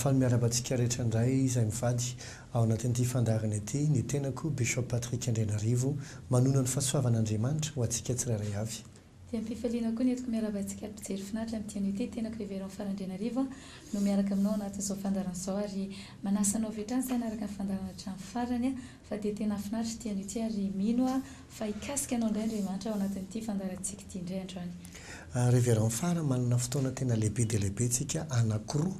Faly miarabantsika rehetra indray izay mivady ao anatin'ity fandarana ity ny tenako Bishop Patrick Andrenarivo manona ny fahasoavan'Andriamanitra ho antsika tsirairay avy. Dia ampifaliana koa ny entiko miarabantsika mpijery finaritra amin'ity ity tenako Révérend Faly Andrenarivo no miaraka aminao anatin'izao fandarana izao ary manasanao vetrany izay naraka ny fandarana hatramin'ny farany fa dia tena finaritra ity an'ity ary mino fa hikasika anao indray Andriamanitra ao anatin'ity fandarantsika ity indray androany. Révérend Faly manana fotoana tena lehibe dia lehibe tsika anankiroa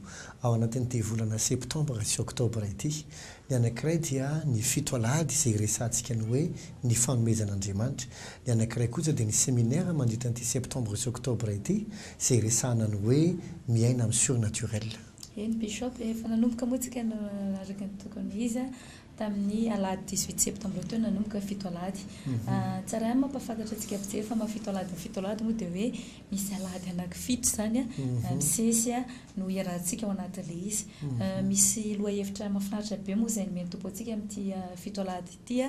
ao anatin'ity volana septambra sy oktobra ity. Ny anankiray dia ny fito alahady izay resantsika ny hoe ny fanomezan'Andriamanitra. Ny anankiray kosa dia ny séminaire mandritra an'ity septambra sy oktobra ity izay resahana ny hoe miaina amin'ny surnaturel. Eny Bishop efa nanomboka moa tsika araka ny tokony izy tamin'ny alahady 18 septambra teo nanomboka fito alahady. Tsara ihany mampafantatra antsika mpijery fa fito alahady moa dia hoe misy alahady anankifito izany misesy no iarahantsika ao anatin'ilay izy. Misy lohahevitra mahafinaritra be moa izay nomeny tompo antsika amin'ity fito alahady ity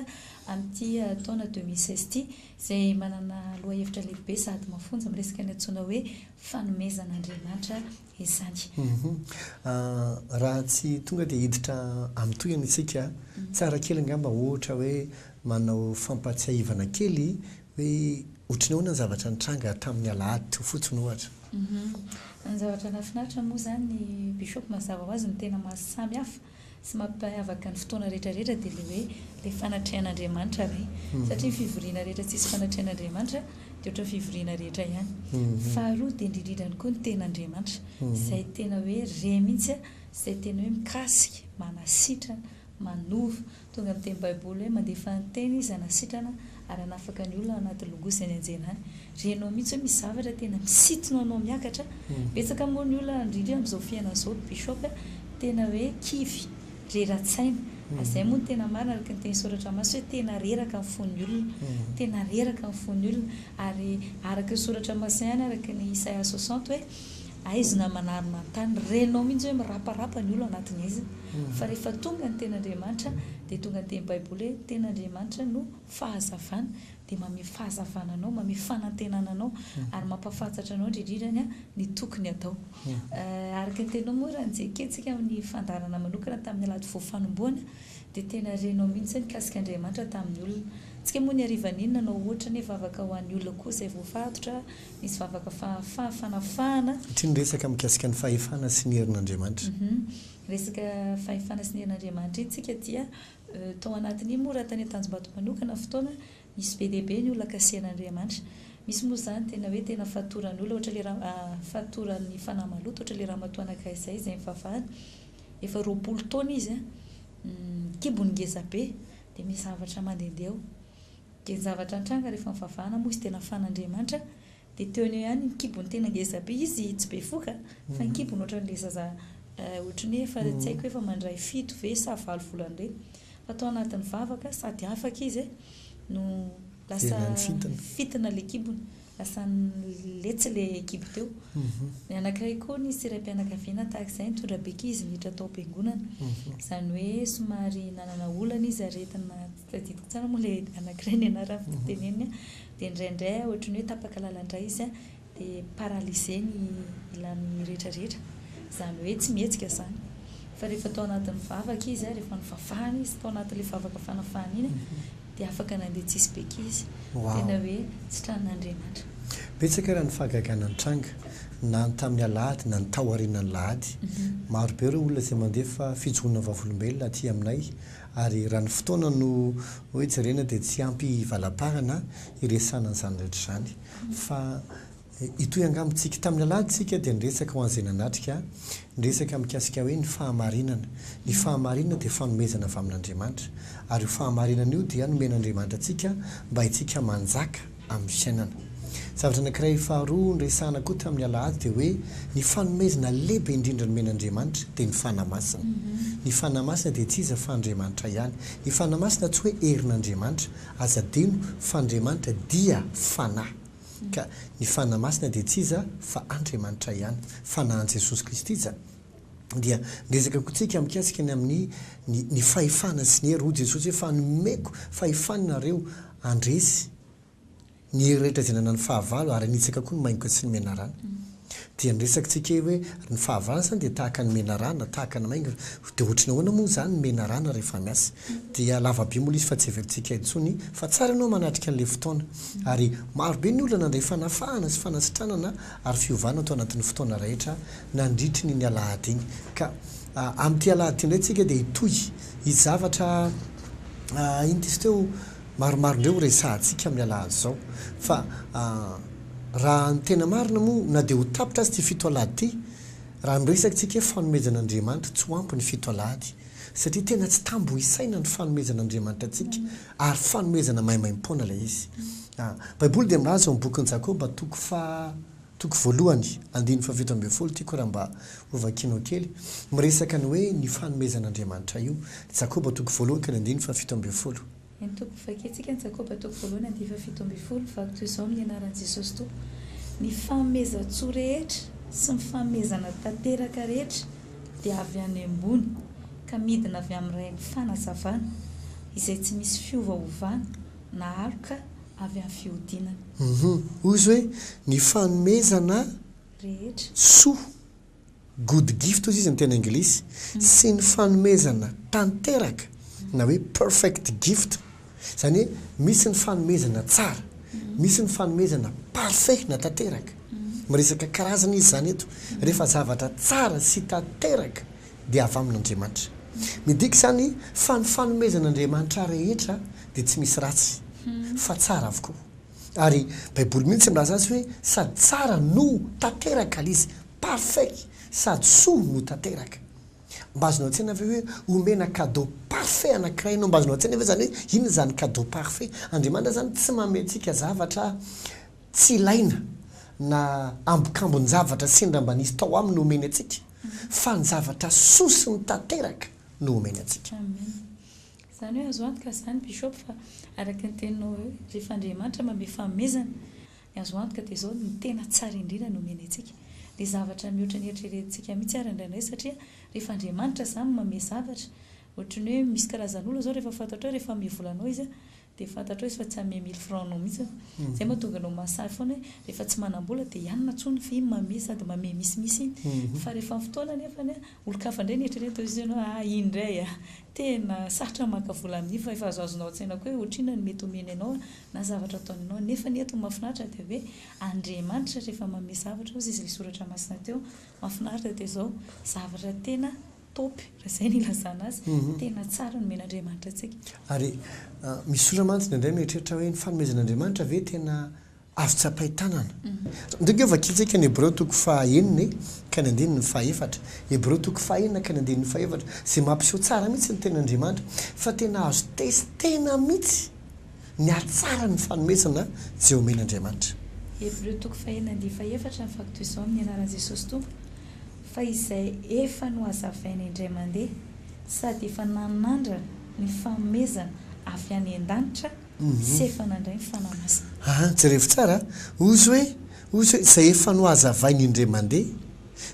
amin'ity taona 2016 ity izay manana lohahevitra lehibe sady mafonja miresaka ny antsoina hoe fanomezan'Andriamanitra izany. Raha tsy tonga dia hiditra amin'ny toyana isika tsara kely angamba ohatra hoe manao fampatsiahivana kely hoe ohatrany ahoana ny zavatra nitranga tamin'ny alahady teo fotsiny ohatra. Ny zavatra nafinaritra moa izany ny Bishop mazava ho azy ny tena mahasamy hafa sy mampiavaka ny fotoana rehetrarehetra dia ilay hoe ilay fanatrehan'Andriamanitra ray satria fivoriana rehetra tsisy fanatrehan'Andriamanitra dia ohatra fivoriana rehetra ihany. Faharoa dia indrindrany koa ny ten'Andriamanitra izay tena hoe re mihitsy izay tena hoe mikasika manasitrana manova tonga amin'ny teny baiboly hoe mandefa ny teny izy anasitrana ary anafaka ny olona anaty longosany anjenany. Renao mihitsy hoe misy zavatra tena misitona anao miakatra betsaka moa ny olona indrindra amin'izao fiainana izao Bishop tena hoe kivy reratsaina izay moa ny tena marina araka ny teny soratra masy hoe tena reraka ny fon'ny olona tena reraka ny fon'ny olona ary araka ny soratra masy ihany araka ny Isaia 60 hoe aizina manary mantany renao mihitsy hoe miraparapa ny olona anatin'ny izy fa rehefa tonga ny ten'Andriamanitra dia tonga ny teny baiboly hoe ten'Andriamanitra no fahazavana dia mame fahazavana anao mame fanantenana anao ary mampafantatra anao indrindrany ny tokony atao. Araka ny tenao moa raha nijekentsika amin'ny fandarana manokana tamin'ny alahady voafanomboana dia tena renao mihitsy mikasika Andriamanitra tamin'ny olona. Tsika moa ny arivan'iny nanao ohatra ny vavaka ho an'ny olona koa izay voafatotra misy vavaka fanafahana. Ohatrany resaka mikasika ny fahefana sy ny herin'Andriamanitra. Resaka fahefana sy ny herin'Andriamanitra iny tsika dia tao anatin'iny moa raha tany an-tanjombato manokana fotoana misy be dehibe ny olona kasihan'Andriamanitra. Misy moa izany tena hoe tena fatoran'ny olona ohatra ilay fatoran'ny fanahy maloto ohatra ilay ramatoa anankiray izay mivavahana efa 20 taona izy kibony ngeza be dia misy zavatra mandehandeha eo. Dia ny zavatra nitranga rehefa mivavahana moa izy tena fan'Andriamanitra dia teo eo ihany ny kibony tena ngeza be izy tsy be foka fa ny kibony ohatran'ilay zaza ohatran'ny efa tsy haiko efa mandray 7 ve sa 9 volana ireny fa tao anatin'ny vavaka sady afaka izy no lasa fitina ilay kibony lasa letsy ilay kibo teo. Ny anankiray koa ny siram-pianakaviana tahaka izay nitondra bekizy niditra tao am-piangonana izany hoe somary nanana olana izy aretina tadidiko tsara moa ilay anankiray ny anarany fiteneniny dia indraindray ohatran'ny hoe tapaka lalandray izy dia paralysé ny ilany rehetrarehetra izany hoe tsy mihetsika izany fa rehefa tao anatin'ny vavaka izy rehefa nivavahana izy tao anatin'ilay vavaka fanafahana iny dia afaka nandeha tsisy bekizy tena hoe sitran'Andriamanitra. Betsaka raha ny fahagagana ny tranga na tamin'ny alahady na ny tao aorianan'ny lahady maro be ireo olona izay mandefa fijoroana vavolombelona aty aminay ary raha ny fotoana no hoe jerena dia tsy ampy valam-parana iresana an'izany rehetra izany fa itoy angambontsika tamin'ny alahady tsika dia niresaka ho an'izay nanatrika niresaka mikasika hoe ny fahamarinana. Ny fahamarinana dia fanomezana avy amin'Andriamanitra ary io fahamarinana io dia nomen'Andriamanitra antsika mba hitsika manjaka amin'ny fiainana. Zavatra anankiray faharoa niresahana koa tamin'ny alahady dia hoe ny fanomezana lehibe indrindra nomen'Andriamanitra dia ny fanahy masina. Ny fanahy masina dia tsy iza fa Andriamanitra ihany. Ny fanahy masina tsy hoe herin'Andriamanitra aza adino fa Andriamanitra dia fanahy. Ka ny fanahy masina dia tsy iza fa Andriamanitra ihany fanahin Jesosy Kristy iza dia resaka kotsika mikasika ny amin'ny ny fahefana sy ny hery ho Jesosy hoe fanomeko fahefanareo andresy ny hery rehetra izay nanany fahavalo ary nitsaka koa ny maingo sy ny menarana. dia nyresakytsika hoe ny fahavarana zany dia tahaka ny menarana tahaka ny maingina dia ohatrany ahoana moa zany ny menarana rehefa miasa dia lavabe mola izy fa tsy everitsika intsony fa tsara ianao manatrika an'ilay fotoana ary marobe ny olona nandray fanafahana sy fanasitranana ary fiovana atao anatin'ny fotoana rehetra nandritry ny alahady iny ka amin'ity alahady indray tsika dia hitoy izy zavatra iny tisy teo maromaro indreo resahantsika amin'ny alahady zao fa raha ny tena marina moa na dia ho tapitra azy ty fito alahady ty raha miresakytsika hoe fanomezan'Andriamanitra tsy ho ampy ny fito alahady satria tena tsy tambo isaina ny fanomezan'Andriamanitra atsika ary fanomezana maimaim-poana ilay izy baiboly dia milaza ao bokin'ny Jakoba toko voalohany 1:17 tiako raha mba hovakinao kely miresaka ny hoe ny fanomezan'Andriamanitra io Jakoba toko voalohany ka 1:17 ny toko vaketsika ny Jakoba toko voalohany 1:17 fa toy izao amin'ny anaran'i Jesosy to ny fanomezan-tsoa rehetra sy ny fanomezana tanteraka rehetra dia avy any ambony ka midina avy amin'iray ny fanazavana izay tsy misy fiovaovana na aloka avy amin'ny fihodinana. Hoy izy hoe ny fanomezana rehetra soa good gift izy ny tena anglisy sy ny fanomezana tanteraka na hoe perfect gift zany hoe misy ny fanomezana tsara misy ny fanomezana parfait na tanteraka miresaka karazana izy zany eto rehefa zavatra tsara sy tanteraka dia avy amin'Andriamanitra midika zany fa ny fanomezan'Andriamanitra rehetra dia tsy misy ratsy fa tsara avokoa ary baiboly mihitsy milaza azy hoe sady tsara no tanteraka izy parfait sady soa no tanteraka mba azonao an-tsaina ave hoe omena cadeau parfait anankiray ianao mba azonao an-tsaina ave zany hoe inona zany cadeau parfait Andriamanitra zany tsy mameantsika zavatra tsy ilaina na ambokambony zavatra sendra mba nisy tao aminy no omeny atsika fa ny zavatra soa sy ny tanteraka no omeny atsika. Zany hoe azo antoka zany bishop fa araka ny teninao hoe rehefa Andriamanitra mame fanomezana ny azo antoka dia izao ny tena tsara indrindra no omeny atsika dia zavatra mihoatra ny eritreretintsika mihitsy ary indraindray satria rehefa Andriamanitra zany mame zavatra ohatrany hoe misy karazan'olona zao rehefa fantatra hoe rehefa mivolanao izy dia fantatra hoe fa tsy ame 1000 francs nao mihitsy zay mahatonga anao mahasary foana hoe rehefa tsy manam-bola dia ianona tsony fa iny mame sady mame misimisy iny fa rehefa fotoana nefa olo-kafa indray ny eritrereto izy ianao indray tena sarotra maka vola amin'iny fa efa azoazonao an-tsaina koa hoe ohatrina ny mety omeny ianao na zavatra ataonao nefa ny eto mahafinaritra dia hoe Andriamanitra rehefa mame zavatra ozy izy le soratra masina teo mahafinaritra dia izao zavatra tena topy raha izay ny ilazana azy tena tsara no men'Andriamanitra atsika ary misy olona mantsy indray mieritreritra hoe ny fanomezan'Andriamanitra ve tena azo tsapaitanana ndreka vakitsika ny Hébreu toko 9 ka 9:4 Hébreu toko 9 ka 9:4 zay mampiseho tsara mihitsy ny ten'Andriamanitra fa tena azo testena mihitsy ny atsara ny fanomezana zay omen'Andriamanitra. Hébreu toko 9:4 fakto izao amin'ny anaran'i Jesosy tompo fa izay efa no hazavaina indray mandeha sady efa nanandra ny fanomezana avy any an-danitra sy efa nandray ny fanamasina. Jerevy tsara ozy hoe izay efa no hazavaina indray mandeha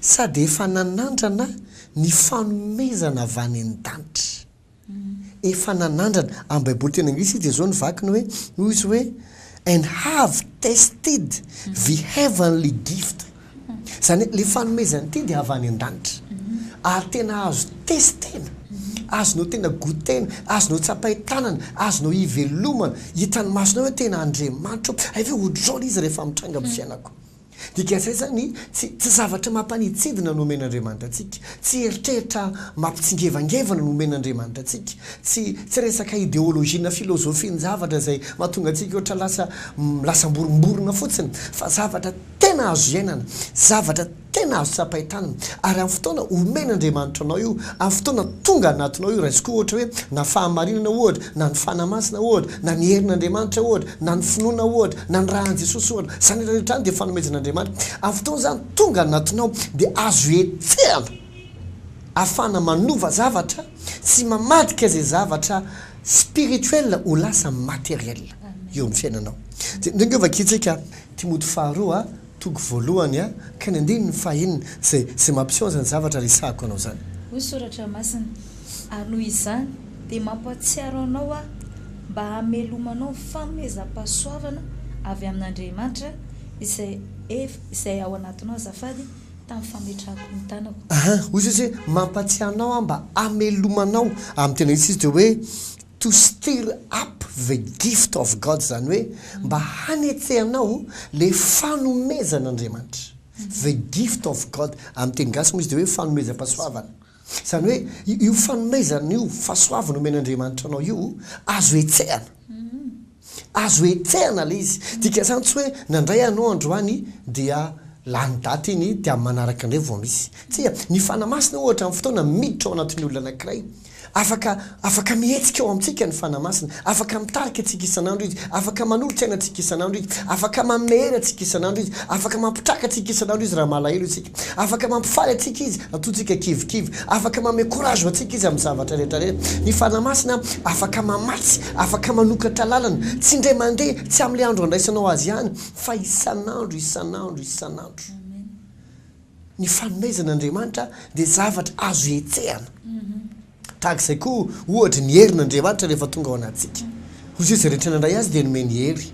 sady efa nanandrana ny fanomezana avy any an-danitra efa nanandrana amin'ny baiboly tena anglisy dia zao ny vakiny hoe ozy hoe and have tested the heavenly gift zany le fanomezana ity dia avy any an-danitra ary tena azo testena azonao tena gotena azonao tsapaitanana azonao ivelomana hitany masonao hoe tena Andriamanitra ave ohatr'izao izy rehefa mitranga amin'ny fiainako dikasay zany tsy zavatra mampanitsidina no omen'Andriamanitra atsika tsy eritreritra mampitsingevangevana no omen'Andriamanitra atsika tsy resaka ideolojia na filozofia ny zavatra zay mahatonga atsika ohatra lasa mborimborina fotsiny fa zavatra tena azo iainana zavatra tena azo tsapaitanana ary amin'ny fotoana omen'Andriamanitra anao io amin'ny fotoana tonga anatinao io raha izy koa ohatra hoe na fahamarinana ohatra na ny fanamasina ohatra na ny herin'Andriamanitra ohatra na ny finoana ohatra na ny rahan'i Jesosy ohatra zany rehetra any dia fanomezan'Andriamanitra amin'ny fotoana zany tonga anatinao dia azo etsehana afana manova zavatra sy mamadika zay zavatra spirituel ho lasa materiel eo amin'ny fiainanao. Ndreka vakitsika Timoty 2 toko voalohany ka 9:5 zay mampiseho zany zavatra resahako anao zany. Hoy soratra masina ary noho izany dia mampatsiaro anao mba hamelomanao fanomezam-pahasoavana avy amin'Andriamanitra izay izay ao anatinao azafady tamin'ny fametrahako ny tanako ozy izy hoe mampatsianao a mba amelomanao amin'ny tena izy de hoe to stir up the gift of God zany hoe mba hanetsehanao le fanomezan'Andriamanitra the gift of God amin'ny teny gasy moa izy de hoe fanomezam-pahasoavana zany hoe io fanomezana io fahasoavana omen'Andriamanitra anao io azo etsehana azo etsehana le izy dika zany tsy hoe nandray anao androany dia lany daty iny dia manaraka indray vao misy tsia ny fanamasina ohatra amin'ny fotoana miditra ao anatin'ny olona anankiray afaka mihetsika ao amintsika ny fanamasina afaka mitarika antsika isan'andro izy afaka manolotra aina antsika isan'andro izy afaka mamery antsika isan'andro izy afaka mampitraka antsika isan'andro izy raha malahelo isika afaka mampifaly antsika izy ataontsika kivikivy afaka mame courage antsika izy amin'ny zavatra rehetrarehetra ny fanamasina afaka mamatsy afaka manokatra lalana tsy indray mandeha tsy amin'ilay andro andraisanao azy ihany fa isan'andro ny fanomezan'Andriamanitra dia zavatra azo etsehana tahaka izay koa ohatra ny herin'Andriamanitra rehefa tonga ao anatsika ozy izy rehetra nandray azy dia nomeny hery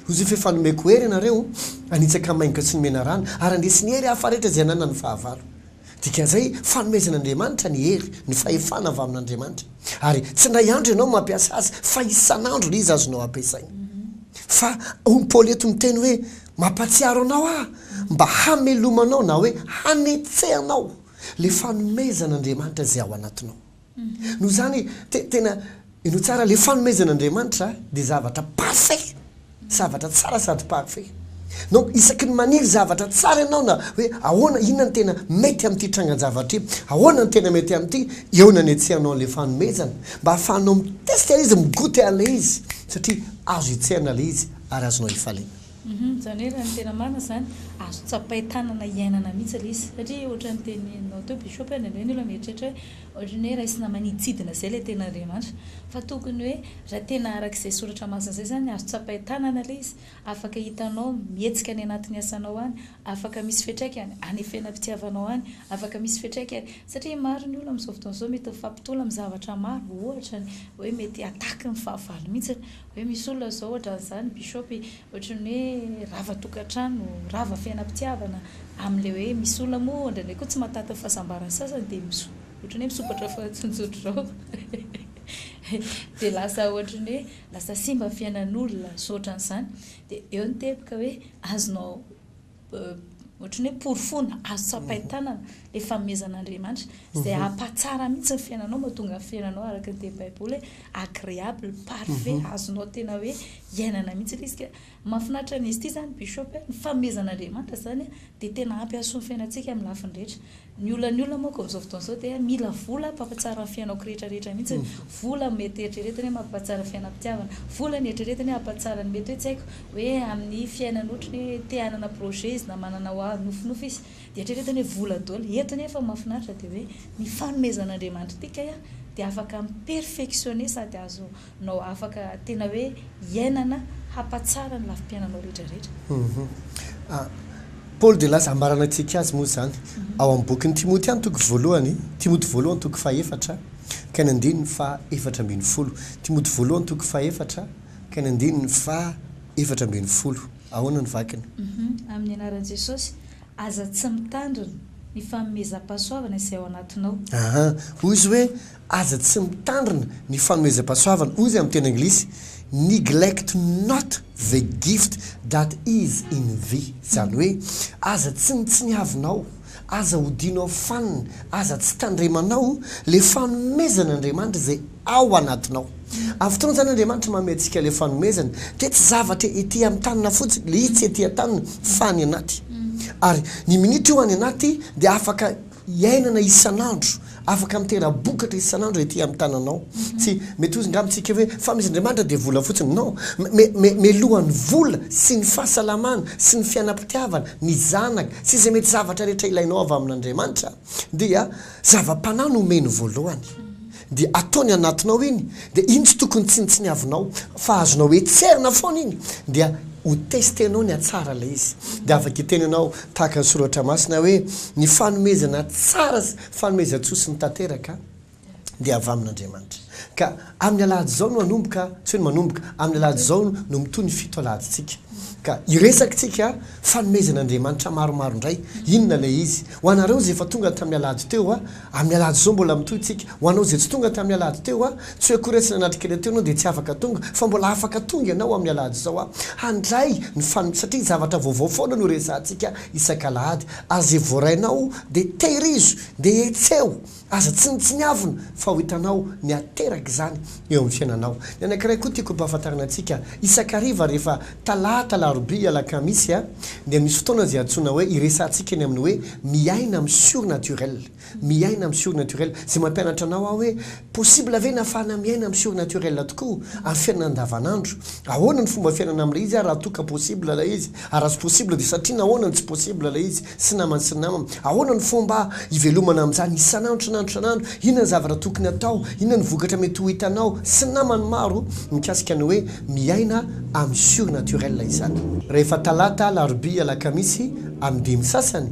ozy efa efa nomeko hery ianareo anitsaka mainka tsy nomena rano ary andesy ny hery hafa rehetra izay anana ny fahavalo dikan'izay fanomezan'Andriamanitra ny hery ny fahefana avy amin'Andriamanitra ary tsy indray andro ianao mampiasa azy fa isan'andro le izy azonao ampiasaina fa Paoly eto miteny hoe mampatsiaro anao mba hamelomanao na hoe hanetsehanao le fanomezan'Andriamanitra izay ao anatinao no zany tena ino tsara le fanomezan'Andriamanitra dia zavatra parfait zavatra tsara sady parfait donc isaky ny maniry zavatra tsara ianao na hoe ahoana inona ny tena mety amin'ity trangan-javatra ity ahoana ny tena mety amin'ity eo nanetsehanao le fanomezana mba ahafahanao mitesika izy migoty an'le izy satria azo etsehana le izy ary azonao ifalena zany hoe raha ny tena marina zany azo tsapaitanana iainana mihitsy le izy satria ohatra ny teninao teo bishop ny olona mieritreritra hoe ohatra ny hoe raha isina manitsidina zay le tena Andriamanitra fa tokony hoe raha tena arak'izay soratra masina zay zany azo tsapaitanana le izy afaka hitanao mihetsika any anatin'ny asanao any afaka misy fetraikany any fiainam-pitiavanao any afaka misy fetraikany satria maro ny olona amin'izao fotoan'izao mety mifampitola amin'ny zavatra maro ohatra hoe mety ataky ny fahavalo mihitsy hoe misy olona zao ohatra n'izany bishop ohatra ny hoe rava tokantrano rava fiainam-pitiavana amin'le hoe misy olona moa ndraindray koa tsy matata ny fahasambarany sasany dia ohatra ny hoe misopatra fahatsonjotro zao dia lasa ohatra ny hoe lasa simba fiainan'olona sotra n'izany dia eo ny teboka hoe azonao ohatra ny hoe porofona azo tsapaitanana le fanomezan'Andriamanitra izay ampatsara mihitsy ny fiainanao mahatonga ny fiainanao araka ny teny Baiboly hoe agréable parfait azonao tena hoe iainana mihitsy le izy ka mahafinaritra n'izy ity zany bishop ny fanomezan'Andriamanitra zany dia tena ampy aso ny fiainantsika amin'ny lafiny rehetra ny olona moa amin'izao fotoan'izao dia mila vola mpampatsara ny fiainako rehetrarehetra mihitsy vola mety eritreretany hoe mampatsara ny fiainam-pitiavana vola ny eritreretany hoe hampatsara ny mety hoe tsy haiko hoe amin'ny fiainana ohatra ny hoe te hanana projet izy na manana nofinofy izy dia eritreretany hoe vola daholo eto nefa mahafinaritra dia hoe ny fanomezan'Andriamanitra tika dia afaka miperfectionner sady azonao afaka tena hoe iainana hampatsara ny lafim-piainanao rehetrarehetra Paul de lasa ambarana antsika azy moa zany ao amin'ny bokin'ny Timothée any toko voalohany Timothée voalohany toko fahaefatra ka ny andininy fa 7:10 Timothée voalohany toko fahaefatra ka ny andininy fa 7:10 ahoana ny vakiny amin'ny anaran'i Jesosy aza tsy mitandrina ny fanomezam-pahasoavana izay ao anatinao hoy izy hoe aza tsy mitandrina ny fanomezam-pahasoavana hoy izy amin'ny teny anglisy neglect not the gift that is in thee zany hoe aza tsy niavinao aza hodinao fanina aza tsy tandremanao le fanomezan'Andriamanitra izay ao anatinao amin'ny fotoana zany Andriamanitra mamey antsika le fanomezana dia tsy zavatra ety amin'ny tanina fotsiny le izy tsy ety an-tanina fa ny anaty ary ny minitra io any anaty dia afaka iainana isan'andro afaka mitera-bokatra isan'andro ety amin'ny tananao tsy mety ozy ngamitsika hoe fanomezan'Andriamanitra dia vola fotsiny non melohan'ny vola sy ny fahasalamana sy ny fiainam-pitiavana ny zanaka sy izay mety zavatra rehetra ilainao avy amin'Andriamanitra dia zava-panahy no omeny voalohany dia ataony anatinao iny dia iny tsy tokony tsy niavinao fa azonao etserina foana iny dia ho testenao ny atsara le izy dia afaka itenenao tahaka ny soratra masina hoe ny fanomezana tsara fanomezan-tsosy ny tanteraka dia avy amin'Andriamanitra ka amin'ny alahady zao no manomboka tsy hoe manomboka amin'ny alahady zao no mitoy ny fito alahadyntsika ka iresakitsika fanomezan'andriamanitra maromaro indray inona lay izy ho anareo zay efa tonga tamin'ny alady teo a amin'ny alady zao mbola mitoy tsika ho anao zay tsy tonga tamin'ny alady teo a tsy hoe koresina anatrikely teo anao dia tsy afaka tonga fa mbola afaka tonga ianao amin'ny alady zao a handray ny satria zavatra vaovao foana no resantsika isan-kalady azy zay voarainao dia tehirizo dia etseo aza tsinitsiniavina fa ho hitanao ny ateraka izany eo amin'ny fiainanao ny anankiray koa tiako mpahafantarana antsika isan-kariva rehefa talata larobia alakamisy a dia misy fotoana zay antsoina hoe iresantsika eny amin'ny hoe miaina amin'ny surnaturel miaina amin'ny surnaturel zay mampianatra anao hoe possible ve nafahana miaina amin'ny surnaturel tokoa amin'ny fiainana andavanandro ahoana ny fomba fiainana amin'ilay izy raha toka possible lay izy raha sy possible dia satria nahoana ny tsy possible lay izy sy namany sy namany ahoana ny fomba ivelomana amin'izany isanandro sanandro inona ny zavatra tokony atao inona ny vokatra mety ho hitanao sy namany maro mikasika ny hoe miaina amin'ny surnaturel izany rehefa talata larobia alakamisy amin'ny dimy sasany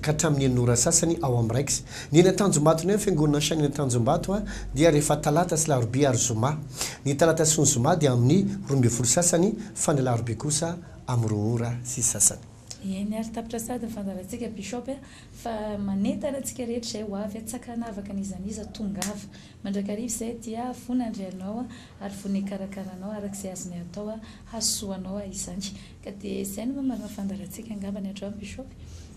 ka hatramin'ny enora sasany ao amin'ny raiky ny eny Tanjombato ny fiangonana saina eny Tanjombato dia rehefa talata sy larobia ary zoma ny talata sy ny zoma dia amin'ny 12 sasany fa ny larobia kosa amin'ny 2 ora sy sasany eny ary tapitra sady fandarantsika bishop fa manentana antsika rehetra izay ho avy atsakana avaka n'izaniza tongava mandrakariva izay dia vonandrianao ary vony karakaranao arak'izay azony atao hasoanao izany ka dia izay no mamarina fandarantsika angambany hatrao bishop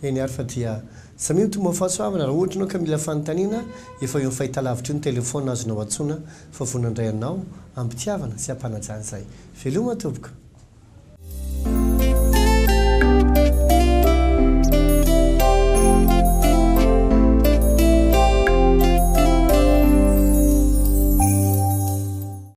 eny ary fa dia samy mitomba fahasoavana raha ohatra anao ka mila fanontaniana efa eo fahitalavitra io ny telefona azonao antsoina fa vonandray anao ampitiavana sy ampanajana izay veloma tompoko